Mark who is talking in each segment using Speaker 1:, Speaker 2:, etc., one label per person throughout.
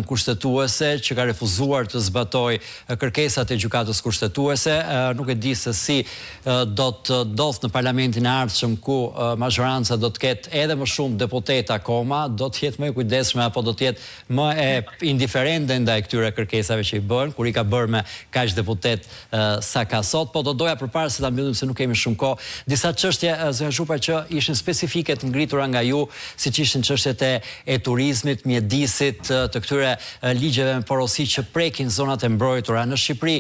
Speaker 1: kushtetuese që ka refuzuar të zbatoj kërkesat e gjykatës kushtetuese. Nuk e di se si do të ndodh në parlamentin e ardhshëm ku mazhoranca do të ketë edhe më shumë deputet akoma, do të jetë më e kujdesshme apo do të jetë më e indiferente ndaj këtyre kërkesave që i bën, kur i ka bërë me kaq deputet sa ka sot, po do doja përpara se ta mbyllim se nuk kemi shumë kohë, disa çështje zëra Zhupa që ishin specifike të ngritura nga ju, siç ishin çështjet e turizmit, mjedisit, të këtyre ligjeve me porosi që prekin zonat e mbrojtura. Në Shqipëri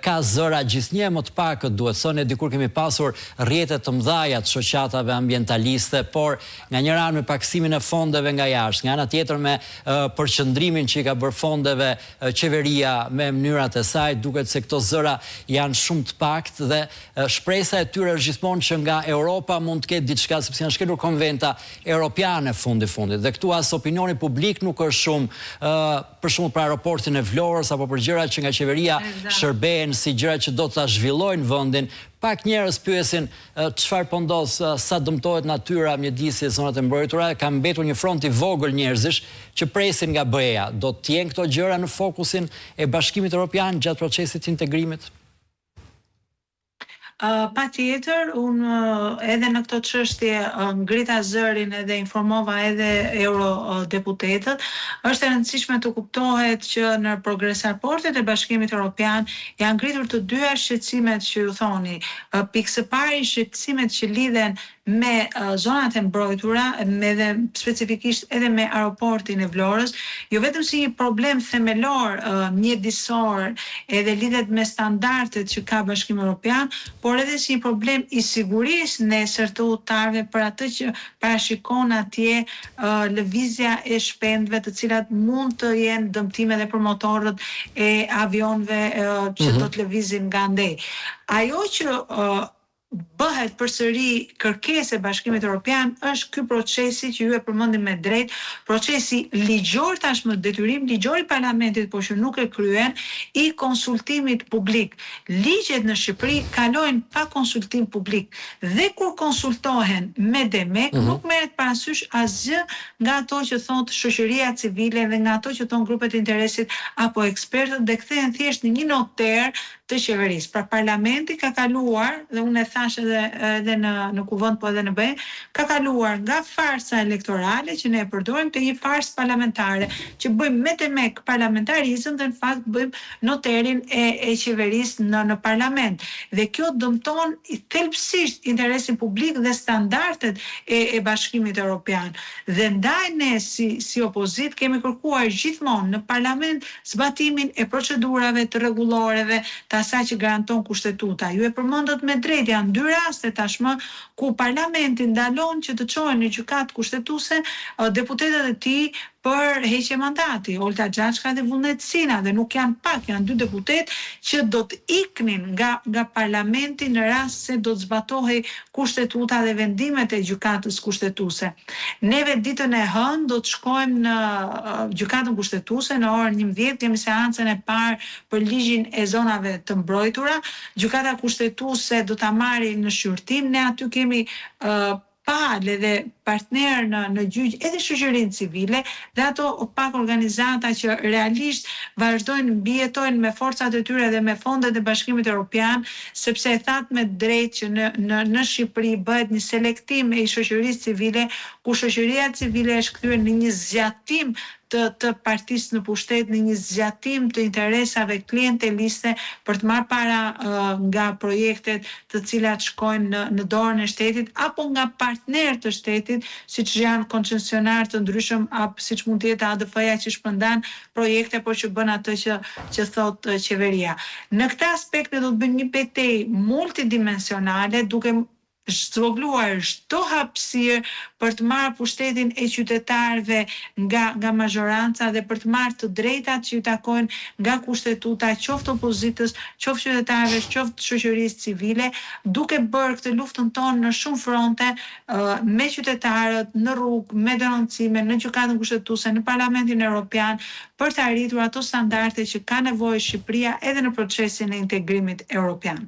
Speaker 1: ka zëra gjithnjë më të pakët, duhet thënë, dikur kemi pasur rrjete të mëdha të shoqatave ambientaliste, por nga njëra anë me paksimin e fondeve nga jashtë, nga ana tjetër me përqendrimin që i ka bërë fondeve qeveria me mënyrat e saj, duket se këto zëra janë shumë të pakët dhe shpresa e tyre është gjithmonë që nga Europa mund të ketë diçka, sepse janë shkelur konventa europiane fundit. Dhe këtu as opinioni publik nuk është shumë për shembull për aeroportin e Vlorës apo për gjërat që nga qeveria shërbehen si gjëra që do ta zhvillojnë vendin. Pak njerëz pyesin çfarë po ndodh, sa dëmtohet natyra, mjedisi, zonat e mbrojtura, ka mbetur një front i vogël njerëzish që presin nga BE-ja. Do të jenë këto gjëra në fokusin e Bashkimit Evropian gjatë procesit të integrimit?
Speaker 2: Patjetër, unë edhe në këto çështje ngrita zërin edhe informova edhe eurodeputetët. Është e rëndësishme të kuptohet që në progres raportet e Bashkimit Evropian janë ngritur të dyja shqetësimet që ju thoni. Pikë së pari, shqetësimet që lidhen me zonat e mbrojtura, edhe specifikisht edhe me aeroportin e Vlorës, jo vetëm si një problem themelor mjedisor, edhe lidhet me standardet që ka Bashkimi Evropian, por edhe si një problem i sigurisë nesër të udhëtarëve për atë që parashikon atje lëvizja e shpendëve, të cilat mund të jenë dëmtime edhe për motorët e avionëve që do të lëvizin nga ndej. Ajo që bëhet përsëri kërkesë e Bashkimit Evropian është ky procesi që ju e përmendni me drejt, procesi ligjor tashmë, detyrim ligjor i Parlamentit, por që nuk e kryen, i konsultimit publik. Ligjet në Shqipëri kalojnë pa konsultim publik dhe kur konsultohen me DEMEK nuk merret parasysh asgjë nga ato që thot shoqëria civile dhe nga ato që thon grupet e interesit apo ekspertët, dhe kthehen thjesht në një noter të qeverisë. Pra Parlamenti ka kaluar, dhe unë e thash edhe në kuvend po edhe në BE, ka kaluar nga farsa elektorale që ne e përdorim te një farsë parlamentare, që bëjmë me DEMEK parlamentarizëm dhe në fakt bëjmë noterin e qeverisë në parlament. Dhe kjo dëmton thelbësisht interesin publik dhe standardet e Bashkimit Evropian. Dhe ndaj ne si opozit kemi kërkuar gjithmonë në parlament zbatimin e procedurave të rregulloreve të asaj që garanton kushtetuta. Ju e përmendët me drejt, janë dy raste tashmë ku parlamenti ndalon që të çohen në gjykatë kushtetuese deputetët e tij për heqje mandati, Olta Xhaçka dhe Vullnet Sina, dhe nuk janë pak, janë dy deputet që do të iknin nga parlamenti në rast se do të zbatohej kushtetuta dhe vendimet e gjykatës kushtetuese. Neve ditën e hënë do të shkojmë në gjykatën kushtetuese në orën 11, kemi seancën e parë për ligjin e zonave të mbrojtura. Gjykata kushtetuese do ta marrë në shqyrtim, ne aty kemi palë dhe partner në gjyq edhe shoqërinë civile dhe ato pak organizata që realisht vazhdojnë mbijetojnë me forcat e tyre dhe me fondet e Bashkimit Evropian, sepse e thatë me drejt që në Shqipëri bëhet një selektim e shoqërisë civile, ku shoqëria civile është kthyer në një zgjatim të partisë në pushtet, në një zgjatim të interesave klienteliste për të marrë para nga projektet të cilat shkojnë në dorën e shtetit apo nga partnerë të shtetit, siç janë koncesionar të ndryshëm, apo siç mund të jetë ADF-ja që shpërndan projekte por që bën atë që thot qeveria. Në këtë aspekt ne do të bëjmë një betejë multidimensionale duke zvogluar çdo hapësirë për të marrë pushtetin e qytetarëve nga mazhoranca dhe për të marrë të drejtat që i takojnë nga kushtetuta, qoftë opozitës, qoftë qytetarëve, qoftë shoqërisë civile, duke bërë këtë luftën tonë në shumë fronte, me qytetarët, në rrugë, me denoncime, në gjykatën kushtetuese, në Parlamentin Evropian, për të arritur ato standarde që ka nevojë Shqipëria edhe në procesin e integrimit evropian.